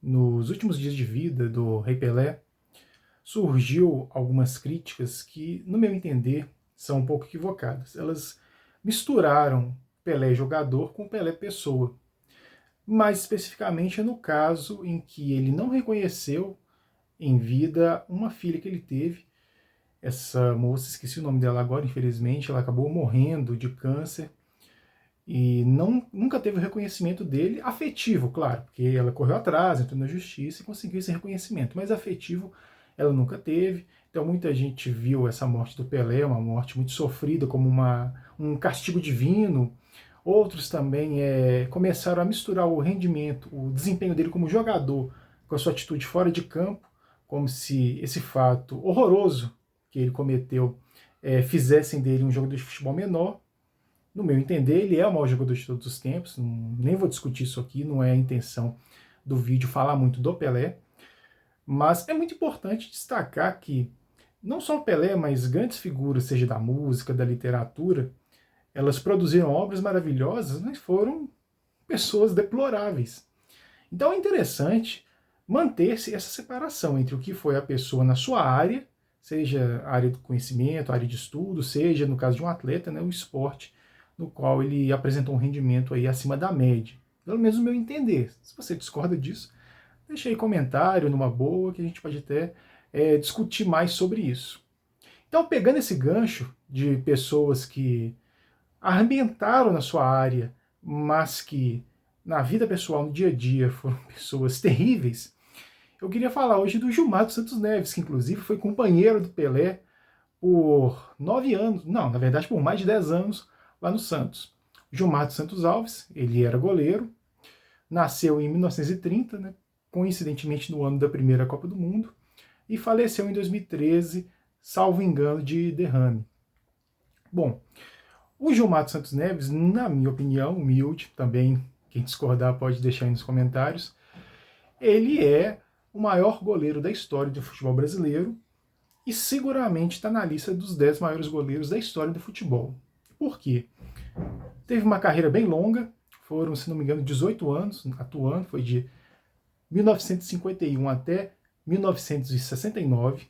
nos últimos dias de vida do Rei Pelé, surgiu algumas críticas que, no meu entender, são um pouco equivocadas. Elas misturaram Pelé jogador com Pelé pessoa, mais especificamente no caso em que ele não reconheceu em vida uma filha que ele teve. Essa moça, esqueci o nome dela agora, infelizmente, ela acabou morrendo de câncer e nunca teve o reconhecimento dele, afetivo, claro, porque ela correu atrás, entrou na justiça e conseguiu esse reconhecimento, mas afetivo ela nunca teve. Então muita gente viu essa morte do Pelé, uma morte muito sofrida, como um castigo divino. Outros também começaram a misturar o rendimento, o desempenho dele como jogador com a sua atitude fora de campo, como se esse fato horroroso que ele cometeu fizessem dele um jogador de futebol menor. No meu entender, ele é o maior jogador de todos os tempos, nem vou discutir isso aqui, não é a intenção do vídeo falar muito do Pelé, mas é muito importante destacar que não só o Pelé, mas grandes figuras, seja da música, da literatura, elas produziram obras maravilhosas, mas foram pessoas deploráveis. Então é interessante manter-se essa separação entre o que foi a pessoa na sua área, seja a área do conhecimento, a área de estudo, seja, no caso de um atleta, né, o esporte, no qual ele apresentou um rendimento aí acima da média. Pelo menos no meu entender. Se você discorda disso, deixa aí comentário numa boa, que a gente pode até discutir mais sobre isso. Então, pegando esse gancho de pessoas que arrebentaram na sua área, mas que na vida pessoal, no dia a dia, foram pessoas terríveis, eu queria falar hoje do Gilmar dos Santos Neves, que inclusive foi companheiro do Pelé por 9 anos, não, na verdade por mais de 10 anos lá no Santos. Gilmar dos Santos Alves, ele era goleiro, nasceu em 1930, né, coincidentemente no ano da primeira Copa do Mundo, e faleceu em 2013, salvo engano, de derrame. Bom, o Gilmar dos Santos Neves, na minha opinião, humilde, também quem discordar pode deixar aí nos comentários, ele é o maior goleiro da história do futebol brasileiro e seguramente está na lista dos 10 maiores goleiros da história do futebol. Por quê? Teve uma carreira bem longa, foram, se não me engano, 18 anos atuando, foi de 1951 até 1969,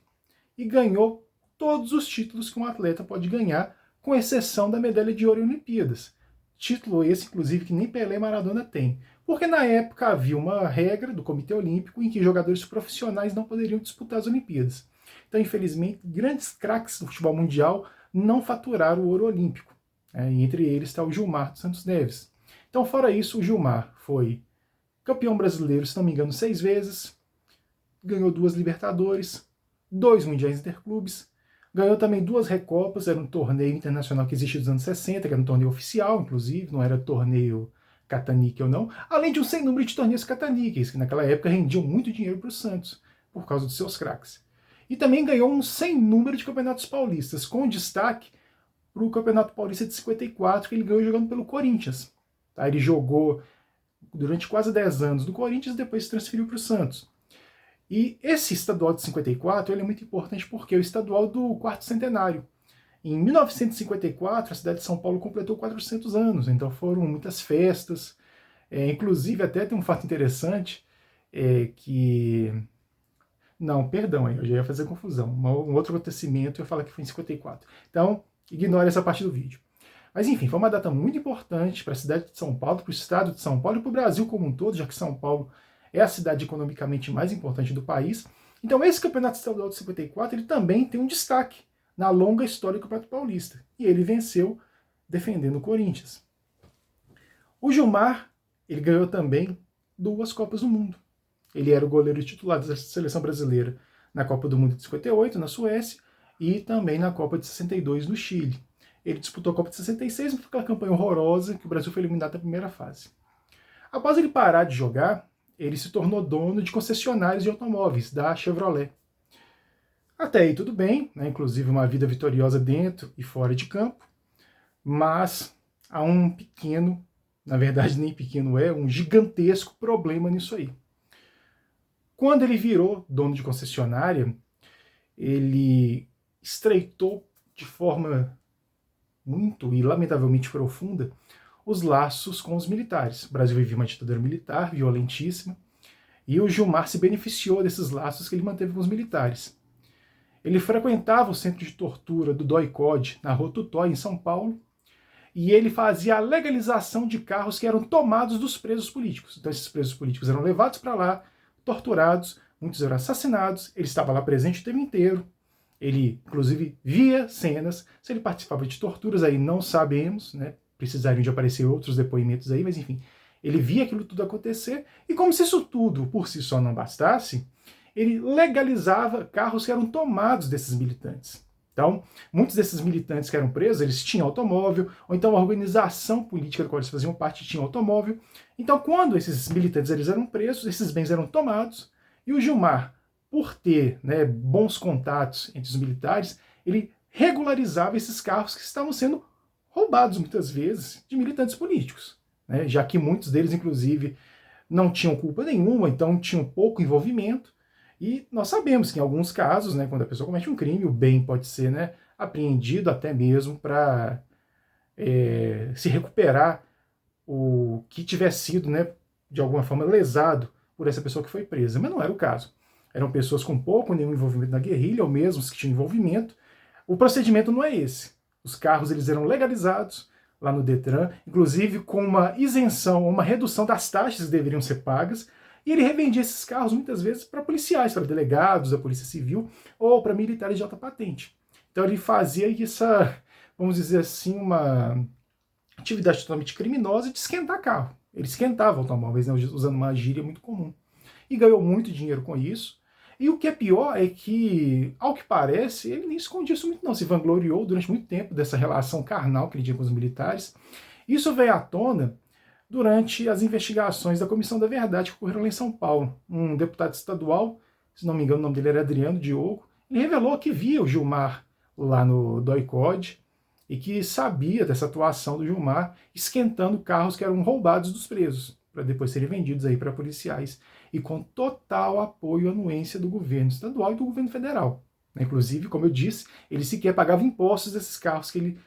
e ganhou todos os títulos que um atleta pode ganhar, com exceção da medalha de ouro em Olimpíadas. Título esse, inclusive, que nem Pelé e Maradona têm. Porque na época havia uma regra do Comitê Olímpico em que jogadores profissionais não poderiam disputar as Olimpíadas. Então, infelizmente, grandes craques do futebol mundial não faturaram o ouro olímpico. E entre eles está o Gilmar dos Santos Neves. Então, fora isso, o Gilmar foi campeão brasileiro, se não me engano, 6 vezes, ganhou 2 Libertadores, 2 Mundiais Interclubes, ganhou também 2 Recopas, era um torneio internacional que existia dos anos 60, que era um torneio oficial, inclusive, não era torneio caça-níquel não, além de um sem número de torneios caça-níqueis, que naquela época rendiam muito dinheiro para o Santos, por causa dos seus craques. E também ganhou um sem número de campeonatos paulistas, com destaque para o Campeonato Paulista de 54, que ele ganhou jogando pelo Corinthians. Tá? Ele jogou durante quase 10 anos no Corinthians e depois se transferiu para o Santos. E esse estadual de 54 ele é muito importante porque é o estadual do quarto centenário. Em 1954, a cidade de São Paulo completou 400 anos, então foram muitas festas. Inclusive, até tem um fato interessante, que... Não, perdão, eu já ia fazer confusão. Um outro acontecimento, eu ia falar que foi em 54. Então, ignore essa parte do vídeo. Mas enfim, foi uma data muito importante para a cidade de São Paulo, para o estado de São Paulo e para o Brasil como um todo, já que São Paulo é a cidade economicamente mais importante do país. Então esse campeonato estadual de 54 ele também tem um destaque na longa história do Campeonato Paulista. E ele venceu defendendo o Corinthians. O Gilmar, ele ganhou também 2 Copas do Mundo. Ele era o goleiro titular da seleção brasileira na Copa do Mundo de 58, na Suécia, e também na Copa de 62, no Chile. Ele disputou a Copa de 66, mas foi aquela campanha horrorosa que o Brasil foi eliminado na primeira fase. Após ele parar de jogar, ele se tornou dono de concessionários de automóveis, da Chevrolet. Até aí tudo bem, né? Inclusive uma vida vitoriosa dentro e fora de campo, mas há um pequeno, na verdade nem pequeno um gigantesco problema nisso aí. Quando ele virou dono de concessionária, ele estreitou de forma muito e lamentavelmente profunda os laços com os militares. O Brasil vivia uma ditadura militar violentíssima, E o Gilmar se beneficiou desses laços que ele manteve com os militares. Ele frequentava o centro de tortura do DOI-CODE, na Rua Tutó, em São Paulo, e ele fazia a legalização de carros que eram tomados dos presos políticos. Então esses presos políticos eram levados para lá, torturados, muitos eram assassinados, ele estava lá presente o tempo inteiro, ele inclusive via cenas, se ele participava de torturas aí não sabemos, né? Precisariam de aparecer outros depoimentos aí, mas enfim, ele via aquilo tudo acontecer, e como se isso tudo por si só não bastasse, ele legalizava carros que eram tomados desses militantes. Então, muitos desses militantes que eram presos, eles tinham automóvel, ou então a organização política da qual eles faziam parte tinha automóvel. Então, quando esses militantes eles eram presos, esses bens eram tomados, e o Gilmar, por ter, né, bons contatos entre os militares, ele regularizava esses carros que estavam sendo roubados, muitas vezes, de militantes políticos, né, já que muitos deles, inclusive, não tinham culpa nenhuma, então tinham pouco envolvimento. E nós sabemos que em alguns casos, né, quando a pessoa comete um crime, o bem pode ser, né, apreendido até mesmo para se recuperar o que tiver sido, né, de alguma forma lesado por essa pessoa que foi presa. Mas não era o caso. Eram pessoas com pouco ou nenhum envolvimento na guerrilha, ou mesmo os que tinham envolvimento. O procedimento não é esse. Os carros eles eram legalizados lá no Detran, inclusive com uma isenção, uma redução das taxas que deveriam ser pagas, e ele revendia esses carros muitas vezes para policiais, para delegados da Polícia Civil ou para militares de alta patente. Então ele fazia essa, vamos dizer assim, uma atividade totalmente criminosa de esquentar carro. Ele esquentava automóveis, né, usando uma gíria muito comum. E ganhou muito dinheiro com isso. E o que é pior é que, ao que parece, ele nem escondia isso muito não, se vangloriou durante muito tempo dessa relação carnal que ele tinha com os militares. Isso veio à tona durante as investigações da Comissão da Verdade que ocorreram lá em São Paulo. Um deputado estadual, se não me engano o nome dele era Adriano Diogo, ele revelou que via o Gilmar lá no DOI-CODE e que sabia dessa atuação do Gilmar esquentando carros que eram roubados dos presos, para depois serem vendidos aí para policiais, e com total apoio e anuência do governo estadual e do governo federal. Inclusive, como eu disse, ele sequer pagava impostos desses carros que ele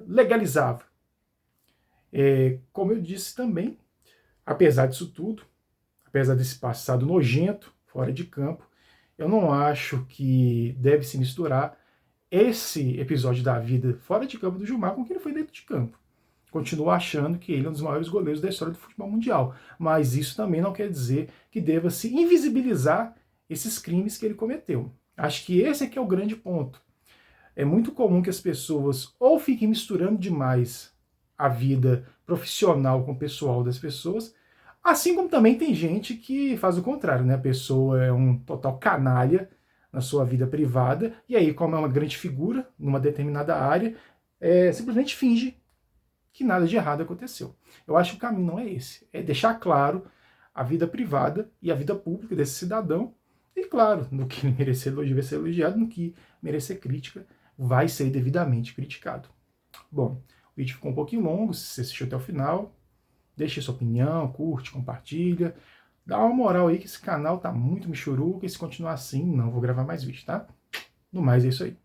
legalizava. Como eu disse também, apesar disso tudo, apesar desse passado nojento, fora de campo, eu não acho que deve se misturar esse episódio da vida fora de campo do Gilmar com o que ele foi dentro de campo. Continuo achando que ele é um dos maiores goleiros da história do futebol mundial, mas isso também não quer dizer que deva se invisibilizar esses crimes que ele cometeu. Acho que esse é que é o grande ponto. É muito comum que as pessoas ou fiquem misturando demais a vida profissional com o pessoal das pessoas, assim como também tem gente que faz o contrário, né? A pessoa é um total canalha na sua vida privada, e aí, como é uma grande figura numa determinada área, simplesmente finge que nada de errado aconteceu. Eu acho que o caminho não é esse. É deixar claro a vida privada e a vida pública desse cidadão, e claro, no que merecer elogio vai ser elogiado, no que merecer crítica vai ser devidamente criticado. Bom, o vídeo ficou um pouquinho longo, se você assistiu até o final, deixe sua opinião, curte, compartilha, dá uma moral aí que esse canal tá muito michuruca, e se continuar assim, não vou gravar mais vídeo, tá? No mais, é isso aí.